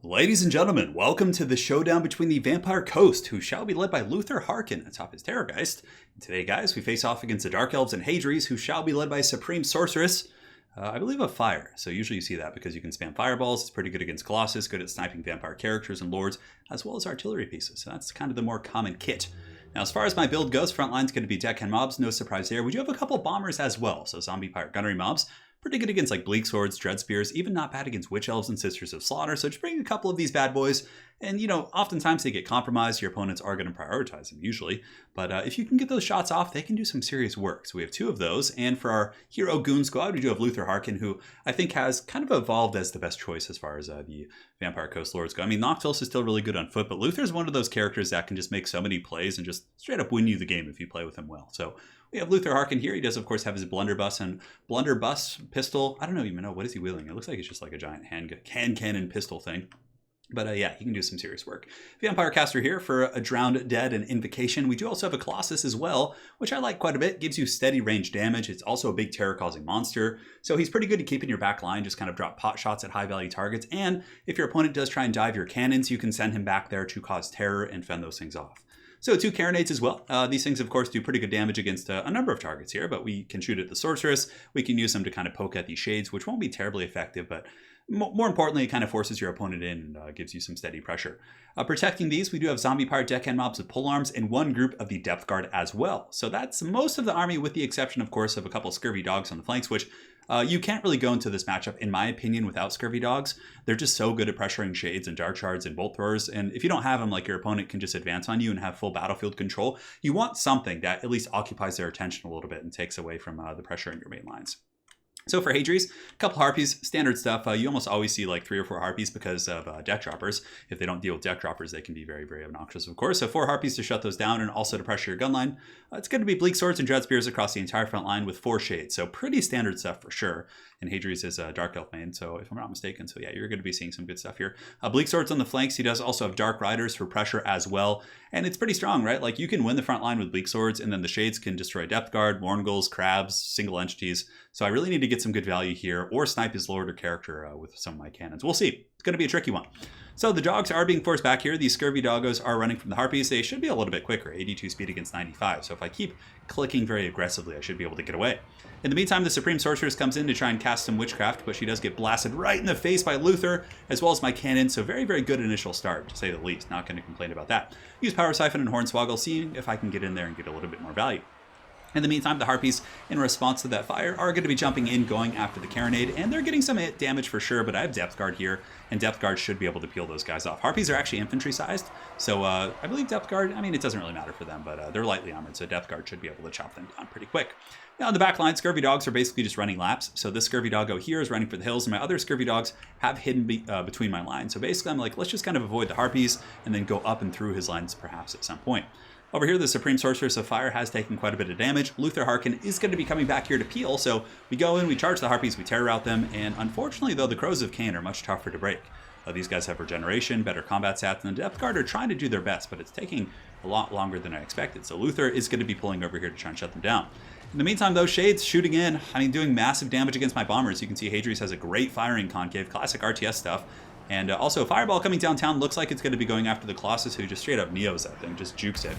Ladies and gentlemen, welcome to the showdown between the Vampire Coast, who shall be led by Luthor Harkin atop his Terrorgeist. And today, guys, we face off against the Dark Elves and Hadries, who shall be led by Supreme Sorceress, I believe of Fire. So usually you see that because you can spam fireballs. It's pretty good against Colossus, good at sniping vampire characters and lords, as well as artillery pieces. So that's kind of the more common kit. Now, as far as my build goes, front line's going to be deckhand mobs, no surprise there. We do have a couple bombers as well, so zombie pirate gunnery mobs. Pretty good against like bleak swords, dread spears, even not bad against witch elves and sisters of slaughter. So just bring a couple of these bad boys, and oftentimes they get compromised. Your opponents are going to prioritize them usually, but if you can get those shots off, they can do some serious work. So we have two of those, and for our hero goon squad, we do have Luthor Harkin, who I think has kind of evolved as the best choice as far as the Vampire Coast Lords go. I mean, Noctilus is still really good on foot, but Luthor's one of those characters that can just make so many plays and just straight up win you the game if you play with him well. So we have Luthor Harkin here. He does, of course, have his blunderbuss and blunderbuss pistol. I don't even know, what is he wielding? It looks like it's just like a giant hand cannon pistol thing. But yeah, he can do some serious work. Vampire Caster here for a Drowned Dead and Invocation. We do also have a Colossus as well, which I like quite a bit. Gives you steady range damage. It's also a big terror-causing monster. So he's pretty good at keeping your back line, just kind of drop pot shots at high-value targets. And if your opponent does try and dive your cannons, you can send him back there to cause terror and fend those things off. So two Carronades as well. These things, of course, do pretty good damage against a number of targets here, but we can shoot at the Sorceress. We can use them to kind of poke at these Shades, which won't be terribly effective, but more importantly, it kind of forces your opponent in and gives you some steady pressure. Protecting these, we do have Zombie Pirate Deckhand Mobs with polearms and one group of the Depth Guard as well. So that's most of the army, with the exception, of course, of a couple Scurvy Dogs on the flanks, which you can't really go into this matchup, in my opinion, without Scurvy Dogs. They're just so good at pressuring Shades and Dart Shards and Bolt Throwers, and if you don't have them, like, your opponent can just advance on you and have full battlefield control. You want something that at least occupies their attention a little bit and takes away from the pressure in your main lines. So for Hadries, a couple Harpies, standard stuff. You almost always see like 3 or 4 Harpies because of deck droppers. If they don't deal with deck droppers, they can be very, very obnoxious, of course. So 4 Harpies to shut those down and also to pressure your gun line. It's going to be Bleak Swords and Dread Spears across the entire front line with 4 Shades. So pretty standard stuff for sure. And Hadries is a Dark Elf main, so if I'm not mistaken. So yeah, you're going to be seeing some good stuff here. Bleak Swords on the flanks. He does also have Dark Riders for pressure as well. And it's pretty strong, right? Like, you can win the front line with Bleak Swords, and then the Shades can destroy Depth Guard, Morngulls, Crabs, single entities. So I really need to get some good value here, or snipe his lord or character with some of my cannons. We'll see. It's going to be a tricky one. So the dogs are being forced back here. These Scurvy Doggos are running from the Harpies. They should be a little bit quicker, 82 speed against 95. So if I keep clicking very aggressively, I should be able to get away. In the meantime, the Supreme Sorceress comes in to try and cast some witchcraft, but she does get blasted right in the face by Luthor, as well as my cannon. So very, very good initial start, to say the least. Not going to complain about that. Use Power Siphon and Hornswoggle, seeing if I can get in there and get a little bit more value. In the meantime, the Harpies, in response to that fire, are going to be jumping in, going after the Carronade, and they're getting some hit damage for sure, but I have Depth Guard here, and Depth Guard should be able to peel those guys off. Harpies are actually infantry-sized, so I believe Depth Guard, I mean, it doesn't really matter for them, but they're lightly armored, so Depth Guard should be able to chop them down pretty quick. Now, in the back line, Scurvy Dogs are basically just running laps, so this Scurvy Doggo here is running for the hills, and my other Scurvy Dogs have hidden between my lines. So basically, I'm like, let's just kind of avoid the Harpies, and then go up and through his lines perhaps at some point. Over here, the Supreme Sorceress of Fire has taken quite a bit of damage. Luthor Harkin is going to be coming back here to peel, so we go in, we charge the Harpies, we terror out them, and unfortunately, though, the Crows of Cain are much tougher to break. These guys have regeneration, better combat stats, and the Depth Guard are trying to do their best, but it's taking a lot longer than I expected. So Luthor is going to be pulling over here to try and shut them down. In the meantime, though, Shades shooting in, I mean, doing massive damage against my bombers. You can see Hadries has a great firing concave, classic RTS stuff. And also, Fireball coming downtown looks like it's going to be going after the Colossus, who just straight up Neos that thing, just jukes it.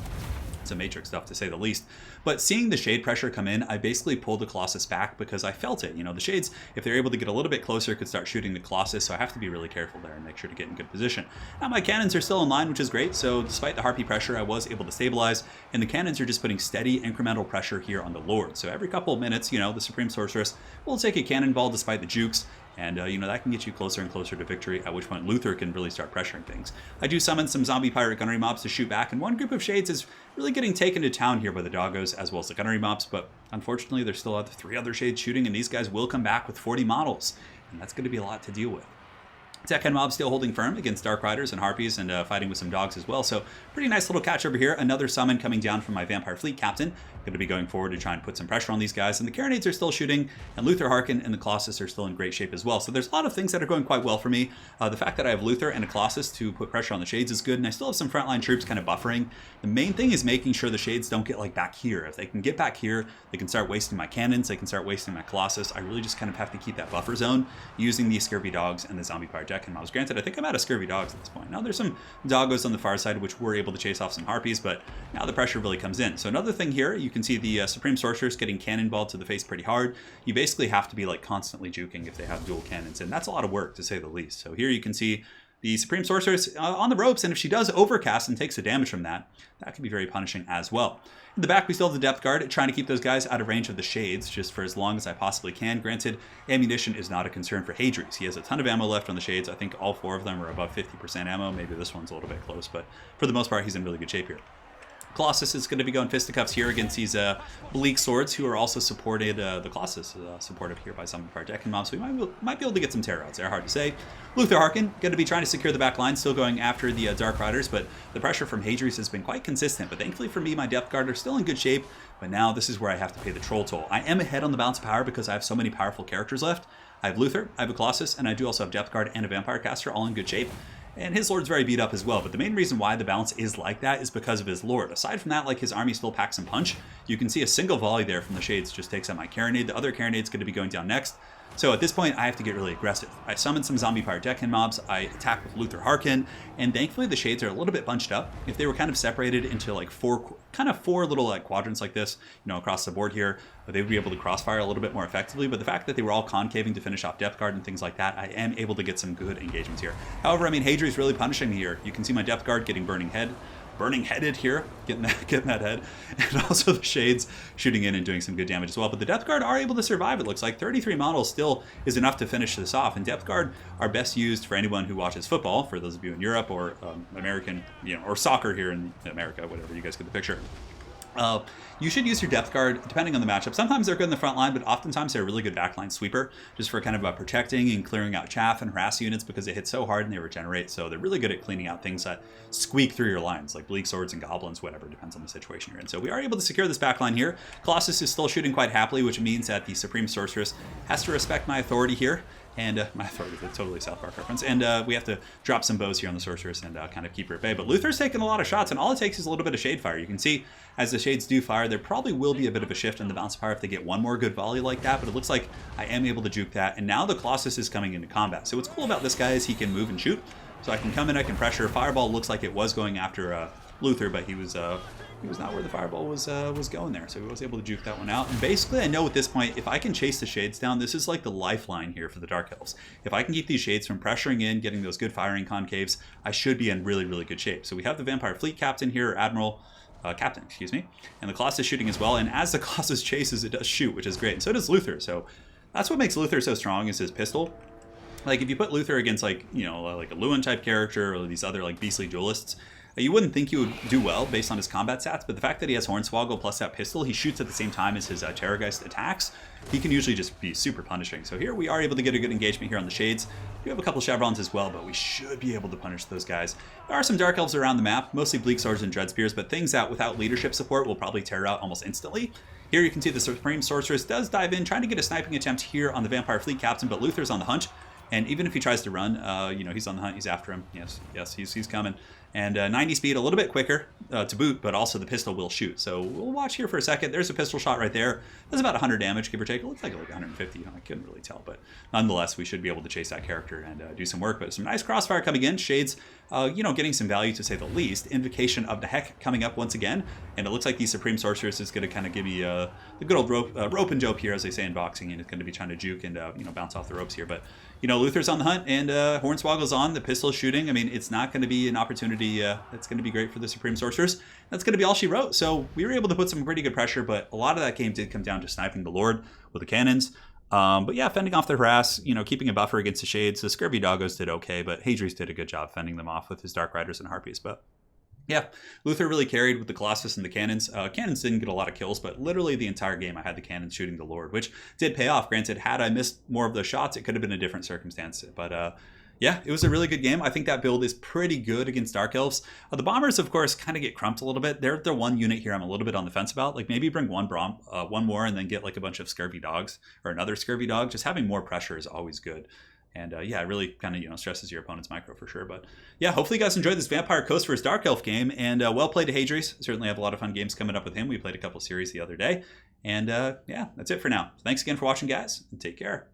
Some Matrix stuff, to say the least. But seeing the Shade pressure come in, I basically pulled the Colossus back because I felt it. You know, the Shades, if they're able to get a little bit closer, could start shooting the Colossus, so I have to be really careful there and make sure to get in good position. Now, my cannons are still in line, which is great, so despite the Harpy pressure, I was able to stabilize, and the cannons are just putting steady incremental pressure here on the Lord. So every couple of minutes, you know, the Supreme Sorceress will take a cannonball despite the jukes, and, that can get you closer and closer to victory, at which point Luthor can really start pressuring things. I do summon some Zombie Pirate Gunnery Mobs to shoot back, and one group of Shades is really getting taken to town here by the Doggos, as well as the Gunnery Mobs, but unfortunately there's still 3 other Shades shooting, and these guys will come back with 40 models, and that's going to be a lot to deal with. Deckhand Mob still holding firm against Dark Riders and Harpies, and fighting with some dogs as well. So pretty nice little catch over here. Another summon coming down from my Vampire Fleet Captain. Going to be going forward to try and put some pressure on these guys. And the Carronades are still shooting, and Luthor Harkin and the Colossus are still in great shape as well. So there's a lot of things that are going quite well for me. The fact that I have Luthor and a Colossus to put pressure on the Shades is good, and I still have some frontline troops kind of buffering. The main thing is making sure the Shades don't get like back here. If they can get back here, they can start wasting my cannons, they can start wasting my Colossus. I really just kind of have to keep that buffer zone using the Scurvy Dogs and the Zombie Pirate deck mobs. Granted, I think I'm out of scurvy dogs at this point. Now there's some doggos on the far side, which were able to chase off some harpies, but now the pressure really comes in. So another thing here, you can see the Supreme Sorceress getting cannonballed to the face pretty hard. You basically have to be like constantly juking if they have dual cannons, and that's a lot of work to say the least. So here you can see the Supreme Sorceress on the ropes, and if she does overcast and takes the damage from that, that can be very punishing as well. In the back, we still have the Depth Guard, trying to keep those guys out of range of the Shades, just for as long as I possibly can. Granted, ammunition is not a concern for Hadries. He has a ton of ammo left on the Shades. I think all 4 of them are above 50% ammo. Maybe this one's a little bit close, but for the most part, he's in really good shape here. Colossus is going to be going fisticuffs here against these Bleak Swords, who are also supported, the Colossus is supported here by some of our deck mobs, so we might be able to get some tear outs there, hard to say. Luthor Harkin going to be trying to secure the back line, still going after the Dark Riders, but the pressure from Hadries has been quite consistent, but thankfully for me, my Depth Guard are still in good shape, but now this is where I have to pay the Troll toll. I am ahead on the balance of power because I have so many powerful characters left. I have Luthor, I have a Colossus, and I do also have Depth Guard and a Vampire Caster, all in good shape. And his Lord's very beat up as well, but the main reason why the balance is like that is because of his Lord. Aside from that, like, his army still packs some punch. You can see a single volley there from the Shades just takes out my Carronade. The other Carronade's going to be going down next. So at this point, I have to get really aggressive. I summon some zombie Pyrodecan mobs, I attack with Luthor Harkin, and thankfully the Shades are a little bit bunched up. If they were kind of separated into like four little like quadrants like this, you know, across the board here, they would be able to crossfire a little bit more effectively. But the fact that they were all concaving to finish off Depth Guard and things like that, I am able to get some good engagements here. However, I mean, Hadri's really punishing me here. You can see my Depth Guard getting burning headed here, getting that head, and also the Shades shooting in and doing some good damage as well. But the Depth Guard are able to survive, it looks like. 33 models still is enough to finish this off, and Depth Guard are best used for anyone who watches football, for those of you in Europe or American, you know, or soccer here in America, whatever, you guys get the picture. You should use your Depth Guard depending on the matchup. Sometimes they're good in the front line, but oftentimes they're a really good backline sweeper, just for kind of protecting and clearing out chaff and harass units, because they hit so hard and they regenerate. So they're really good at cleaning out things that squeak through your lines, like Bleak Swords and Goblins, whatever, depends on the situation you're in. So we are able to secure this backline here. Colossus is still shooting quite happily, which means that the Supreme Sorceress has to respect my authority here. And my authority is a totally South Park reference. And we have to drop some bows here on the Sorceress and kind of keep her at bay. But Luthor's taking a lot of shots, and all it takes is a little bit of Shade Fire. You can see as the Shades do fire, there probably will be a bit of a shift in the bounce power if they get one more good volley like that. But it looks like I am able to juke that. And now the Colossus is coming into combat. So what's cool about this guy is he can move and shoot. So I can come in, I can pressure. Fireball looks like it was going after Luthor, but he was not where the Fireball was going there, so he was able to juke that one out. And basically, I know at this point, if I can chase the Shades down, this is like the lifeline here for the Dark Elves. If I can keep these Shades from pressuring in, getting those good firing concaves, I should be in really, really good shape. So we have the Vampire Fleet Captain here, or Admiral, Captain, excuse me, and the Colossus shooting as well. And as the Colossus chases, it does shoot, which is great. And so does Luthor. So that's what makes Luthor so strong, is his pistol. Like, if you put Luthor against, like, you know, like a Lewin type character or these other like beastly duelists, you wouldn't think he would do well based on his combat stats, but the fact that he has Hornswoggle plus that pistol, he shoots at the same time as his Terrorgeist attacks, he can usually just be super punishing. So here we are able to get a good engagement here on the Shades. We have a couple Chevrons as well, but we should be able to punish those guys. There are some Dark Elves around the map, mostly Bleak Swords and Dread Spears, but things that without leadership support will probably tear out almost instantly. Here you can see the Supreme Sorceress does dive in, trying to get a sniping attempt here on the Vampire Fleet Captain, but Luthor's on the hunt. And even if he tries to run, you know, he's on the hunt, he's after him. Yes, he's coming. And 90 speed, a little bit quicker to boot, but also the pistol will shoot. So we'll watch here for a second. There's a pistol shot right there. That's about 100 damage, give or take. It looks like 150. I couldn't really tell, but nonetheless, we should be able to chase that character and do some work. But some nice crossfire coming in. Shades, you know, getting some value to say the least. Invocation of the Heck coming up once again. And it looks like the Supreme Sorceress is going to kind of give me the good old rope and jope here, as they say in boxing, and it's going to be trying to juke and you know, bounce off the ropes here. But you know, Luthor's on the hunt and Hornswoggle's on. The pistol's shooting. I mean, it's not going to be an opportunity that's going to be great for the Supreme Sorceress. That's going to be all she wrote. So we were able to put some pretty good pressure, but a lot of that game did come down to sniping the Lord with the cannons. But yeah, fending off the harass, you know, keeping a buffer against the Shades. The Scurvy Doggos did okay, but Hadries did a good job fending them off with his Dark Riders and Harpies. But yeah, Luthor really carried with the Colossus and the cannons. Cannons didn't get a lot of kills, but literally the entire game I had the cannons shooting the Lord, which did pay off. Granted, had I missed more of those shots, it could have been a different circumstance. But yeah, it was a really good game. I think that build is pretty good against Dark Elves. The Bombers, of course, kind of get crumped a little bit. They're the one unit here I'm a little bit on the fence about. Like, maybe bring one more and then get like a bunch of Scurvy Dogs or another Scurvy Dog. Just having more pressure is always good. And yeah, it really kind of, you know, stresses your opponent's micro for sure. But yeah, hopefully you guys enjoyed this Vampire Coast vs. Dark Elf game. And well played to Hadries. Certainly have a lot of fun games coming up with him. We played a couple series the other day. And yeah, that's it for now. Thanks again for watching, guys, and take care.